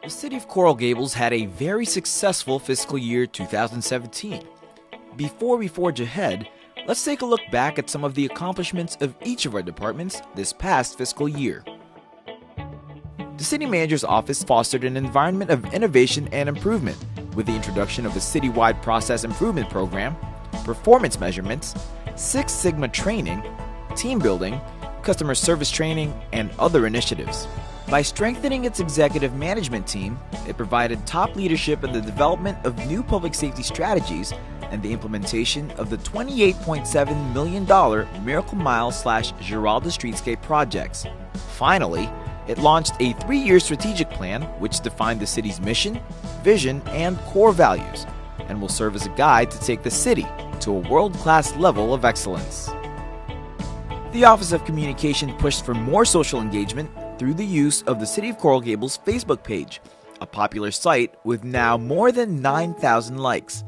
The city of Coral Gables had a very successful fiscal year 2017. Before we forge ahead, let's take a look back at some of the accomplishments of each of our departments this past fiscal year. The City Manager's Office fostered an environment of innovation and improvement with the introduction of a citywide process improvement program, performance measurements, Six Sigma training, team building, customer service training, and other initiatives. By strengthening its executive management team, it provided top leadership in the development of new public safety strategies and the implementation of the $28.7 million Miracle Mile/Giralda Streetscape projects. Finally, it launched a 3-year strategic plan which defined the city's mission, vision, and core values, and will serve as a guide to take the city to a world-class level of excellence. The Office of Communication pushed for more social engagement through the use of the City of Coral Gables Facebook page, a popular site with now more than 9,000 likes.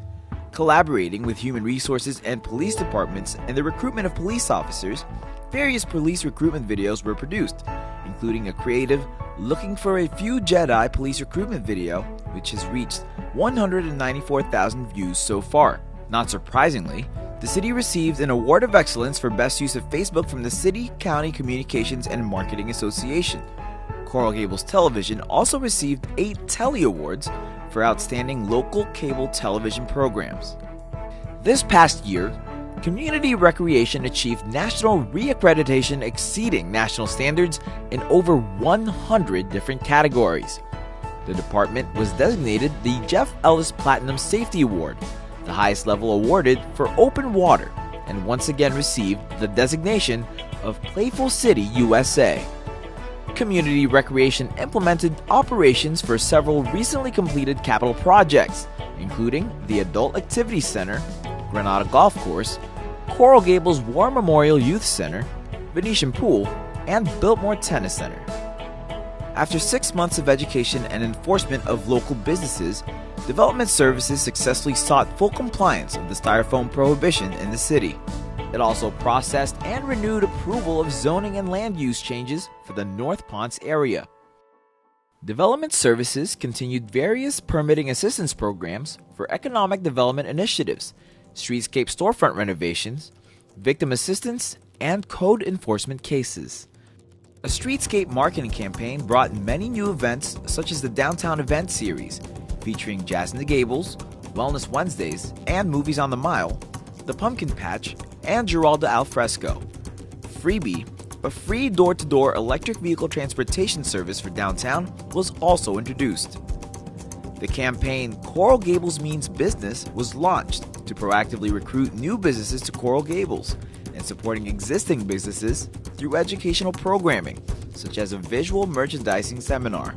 Collaborating with human resources and police departments in the recruitment of police officers, various police recruitment videos were produced, including a creative "Looking for a Few Jedi" police recruitment video, which has reached 194,000 views so far. Not surprisingly, the city received an Award of Excellence for Best Use of Facebook from the City County Communications and Marketing Association. Coral Gables Television also received 8 Telly Awards for outstanding local cable television programs. This past year, Community Recreation achieved national reaccreditation exceeding national standards in over 100 different categories. The department was designated the Jeff Ellis Platinum Safety Award, the highest level awarded for open water, and once again received the designation of Playful City USA. Community Recreation implemented operations for several recently completed capital projects, including the Adult Activity Center, Granada Golf Course, Coral Gables War Memorial Youth Center, Venetian Pool, and Biltmore Tennis Center. After 6 months of education and enforcement of local businesses, Development Services successfully sought full compliance of the styrofoam prohibition in the city. It also processed and renewed approval of zoning and land use changes for the North Ponce area. Development Services continued various permitting assistance programs for economic development initiatives, streetscape storefront renovations, victim assistance, and code enforcement cases. A streetscape marketing campaign brought many new events such as the Downtown Event Series, featuring Jazz in the Gables, Wellness Wednesdays, and Movies on the Mile, The Pumpkin Patch, and Giralda Al Fresco. Freebie, a free door-to-door electric vehicle transportation service for downtown, was also introduced. The campaign Coral Gables Means Business was launched to proactively recruit new businesses to Coral Gables and supporting existing businesses through educational programming, such as a visual merchandising seminar.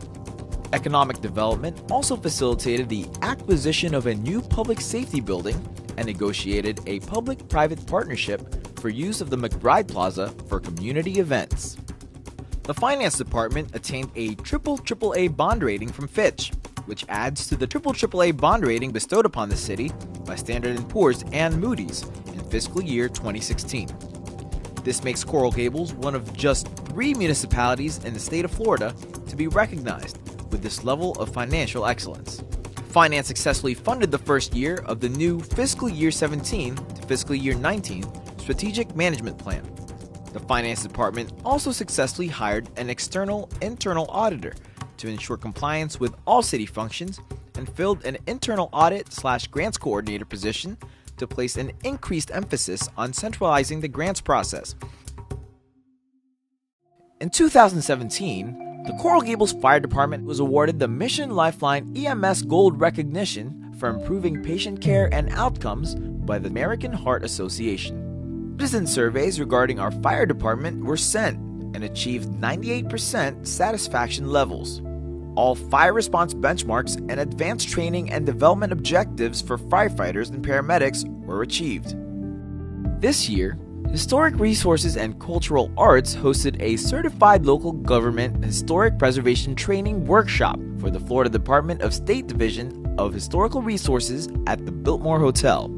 Economic Development also facilitated the acquisition of a new public safety building and negotiated a public-private partnership for use of the McBride Plaza for community events. The Finance Department attained a AAA bond rating from Fitch, which adds to the AAA bond rating bestowed upon the city by Standard & Poor's and Moody's in fiscal year 2016. This makes Coral Gables one of just 3 municipalities in the state of Florida to be recognized with this level of financial excellence. Finance successfully funded the first year of the new fiscal year 17 to fiscal year 19 strategic management plan. The Finance Department also successfully hired an external internal auditor to ensure compliance with all city functions and filled an internal audit/grants coordinator position to place an increased emphasis on centralizing the grants process. In 2017, the Coral Gables Fire Department was awarded the Mission Lifeline EMS Gold recognition for improving patient care and outcomes by the American Heart Association. Citizen surveys regarding our fire department were sent and achieved 98% satisfaction levels. All fire response benchmarks and advanced training and development objectives for firefighters and paramedics were achieved. This year, Historic Resources and Cultural Arts hosted a Certified Local Government Historic Preservation Training Workshop for the Florida Department of State Division of Historical Resources at the Biltmore Hotel.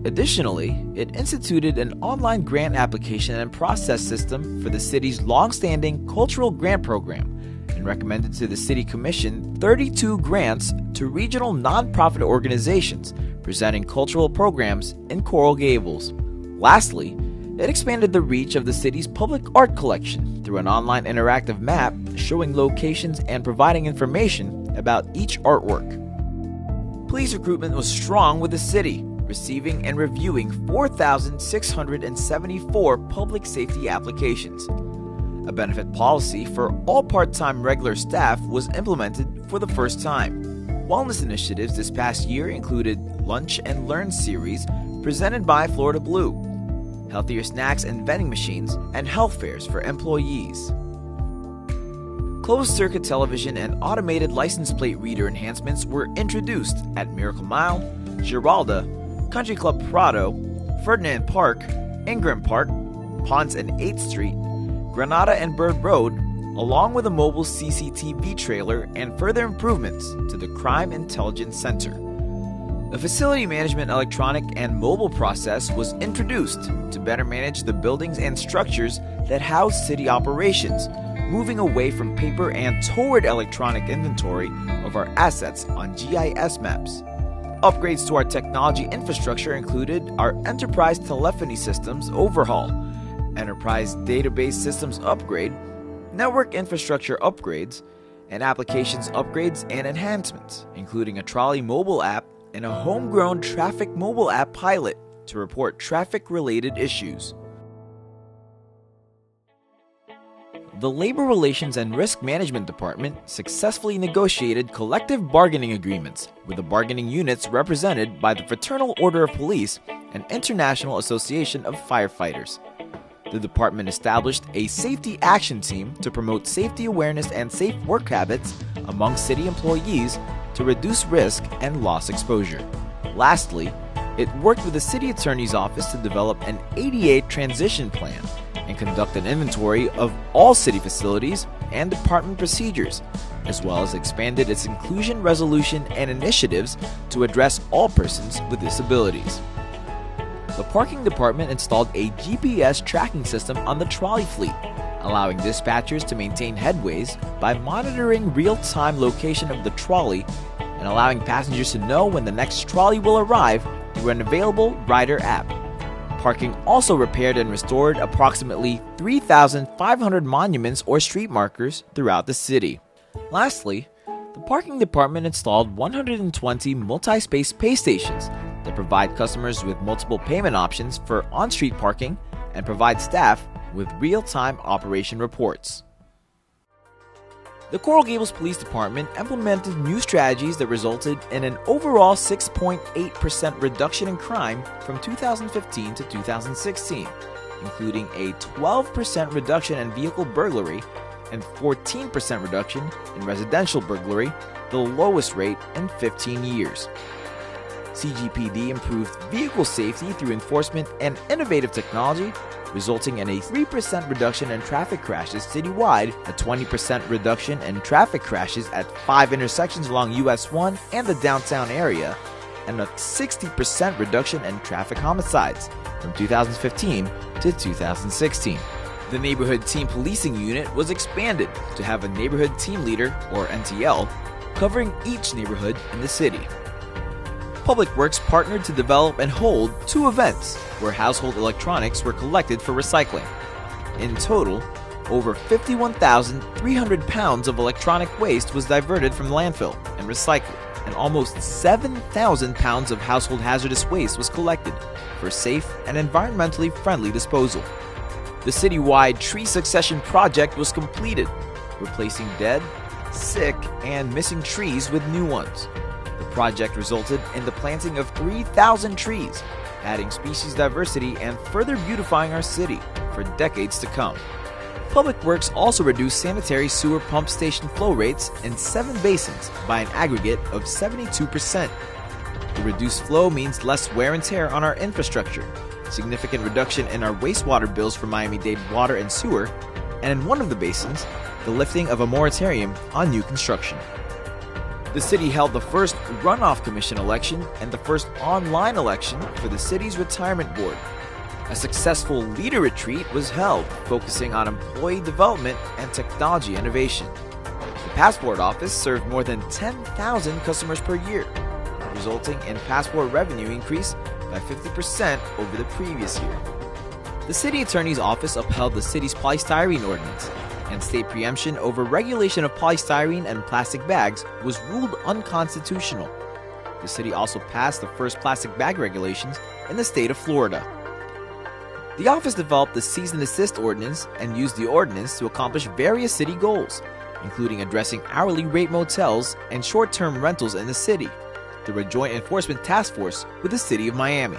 Additionally, it instituted an online grant application and process system for the city's long-standing cultural grant program and recommended to the City Commission 32 grants to regional nonprofit organizations presenting cultural programs in Coral Gables. Lastly, it expanded the reach of the city's public art collection through an online interactive map showing locations and providing information about each artwork. Police recruitment was strong with the city, receiving and reviewing 4,674 public safety applications. A benefit policy for all part-time regular staff was implemented for the first time. Wellness initiatives this past year included Lunch and Learn series presented by Florida Blue, healthier snacks and vending machines, and health fairs for employees. Closed-circuit television and automated license plate reader enhancements were introduced at Miracle Mile, Giralda, Country Club Prado, Ferdinand Park, Ingram Park, Ponce and 8th Street, Granada and Bird Road, along with a mobile CCTV trailer and further improvements to the Crime Intelligence Center. A facility management electronic and mobile process was introduced to better manage the buildings and structures that house city operations, moving away from paper and toward electronic inventory of our assets on GIS maps. Upgrades to our technology infrastructure included our enterprise telephony systems overhaul, enterprise database systems upgrade, network infrastructure upgrades, and applications upgrades and enhancements, including a trolley mobile app and a homegrown traffic mobile app pilot to report traffic-related issues. The Labor Relations and Risk Management Department successfully negotiated collective bargaining agreements with the bargaining units represented by the Fraternal Order of Police and International Association of Firefighters. The department established a safety action team to promote safety awareness and safe work habits among city employees to reduce risk and loss exposure. Lastly, it worked with the city attorney's office to develop an ADA transition plan and conduct an inventory of all city facilities and department procedures, as well as expanded its inclusion resolution and initiatives to address all persons with disabilities. The parking department installed a GPS tracking system on the trolley fleet, allowing dispatchers to maintain headways by monitoring real-time location of the trolley and allowing passengers to know when the next trolley will arrive through an available rider app. Parking also repaired and restored approximately 3,500 monuments or street markers throughout the city. Lastly, the parking department installed 120 multi-space pay stations that provide customers with multiple payment options for on-street parking and provide staff with real-time operation reports. The Coral Gables Police Department implemented new strategies that resulted in an overall 6.8% reduction in crime from 2015 to 2016, including a 12% reduction in vehicle burglary and 14% reduction in residential burglary, the lowest rate in 15 years. CGPD improved vehicle safety through enforcement and innovative technology, resulting in a 3% reduction in traffic crashes citywide, a 20% reduction in traffic crashes at 5 intersections along US 1 and the downtown area, and a 60% reduction in traffic homicides from 2015 to 2016. The Neighborhood Team Policing Unit was expanded to have a Neighborhood Team Leader, or NTL, covering each neighborhood in the city. Public Works partnered to develop and hold 2 events where household electronics were collected for recycling. In total, over 51,300 pounds of electronic waste was diverted from landfill and recycled, and almost 7,000 pounds of household hazardous waste was collected for safe and environmentally friendly disposal. The citywide tree succession project was completed, replacing dead, sick, and missing trees with new ones. The project resulted in the planting of 3,000 trees, adding species diversity and further beautifying our city for decades to come. Public Works also reduced sanitary sewer pump station flow rates in 7 basins by an aggregate of 72%. The reduced flow means less wear and tear on our infrastructure, significant reduction in our wastewater bills for Miami-Dade water and sewer, and in one of the basins, the lifting of a moratorium on new construction. The city held the first runoff commission election and the first online election for the city's retirement board. A successful leader retreat was held, focusing on employee development and technology innovation. Passport Office served more than 10,000 customers per year, resulting in passport revenue increase by 50% over the previous year. The City Attorney's Office upheld the city's polystyrene ordinance, and state preemption over regulation of polystyrene and plastic bags was ruled unconstitutional. The city also passed the first plastic bag regulations in the state of Florida. The office developed the Cease and Desist Ordinance and used the ordinance to accomplish various city goals, including addressing hourly rate motels and short-term rentals in the city through a joint enforcement task force with the City of Miami.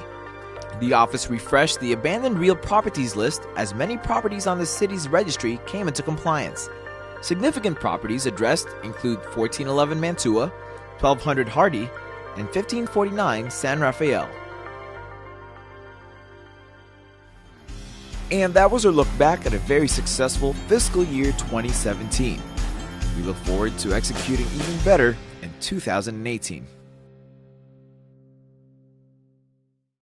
The office refreshed the abandoned real properties list as many properties on the city's registry came into compliance. Significant properties addressed include 1411 Mantua, 1200 Hardy, and 1549 San Rafael. And that was our look back at a very successful fiscal year 2017. We look forward to executing even better in 2018.